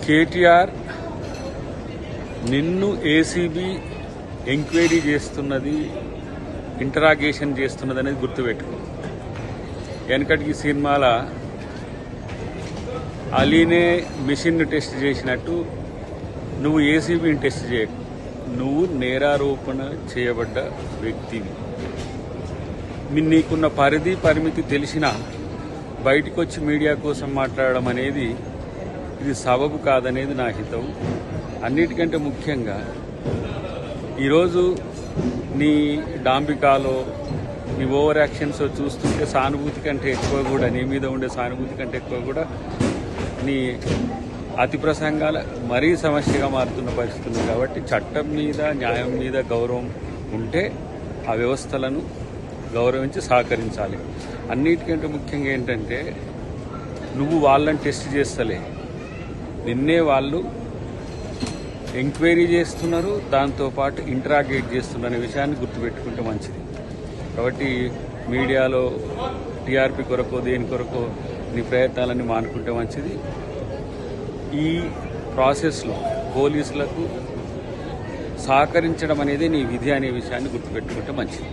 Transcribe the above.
కేటీఆర్ నిన్ను ACB enquiry చేస్తున్నది, interrogation చేస్తున్నది అనేది గుర్తుపెట్టుకో. వెనకటి ఈ సినిమాల అలీనే మిషన్ను టెస్ట్ చేసినట్టు నువ్వు ఏసీబీని టెస్ట్ చేయకు. నువ్వు నేరారోపణ చేయబడ్డ వ్యక్తివి. నీకున్న పరిమితి తెలిసినా బయటకు వచ్చి మీడియా కోసం మాట్లాడడం అనేది ఇది సబబు కాదనేది నా హితం. అన్నిటికంటే ముఖ్యంగా ఈరోజు నీ డాంబికాలో నీ ఓవర్ యాక్షన్స్ చూస్తుంటే సానుభూతి కంటే ఎక్కువ కూడా, నీ మీద ఉండే సానుభూతి కంటే ఎక్కువ కూడా నీ అతి ప్రసంగాలు మరీ సమస్యగా మారుతున్న పరిస్థితి ఉంది. కాబట్టి చట్టం మీద, న్యాయం మీద గౌరవం ఉంటే ఆ వ్యవస్థలను గౌరవించి సహకరించాలి. అన్నిటికంటే ముఖ్యంగా ఏంటంటే నువ్వు వాళ్ళని టెస్ట్ చేస్తలే, నిన్నే వాళ్ళు ఎంక్వైరీ చేస్తున్నారు, దాంతోపాటు ఇంటరాగేట్ చేస్తున్నారు అనే విషయాన్ని గుర్తుపెట్టుకుంటే మంచిది. కాబట్టి మీడియాలో టీఆర్పీ కొరకో దేని కొరకో నీ ప్రయత్నాలన్నీ మానుకుంటే మంచిది. ఈ ప్రాసెస్లో పోలీసులకు సహకరించడం అనేది నీ విధి అనే విషయాన్ని గుర్తుపెట్టుకుంటే మంచిది.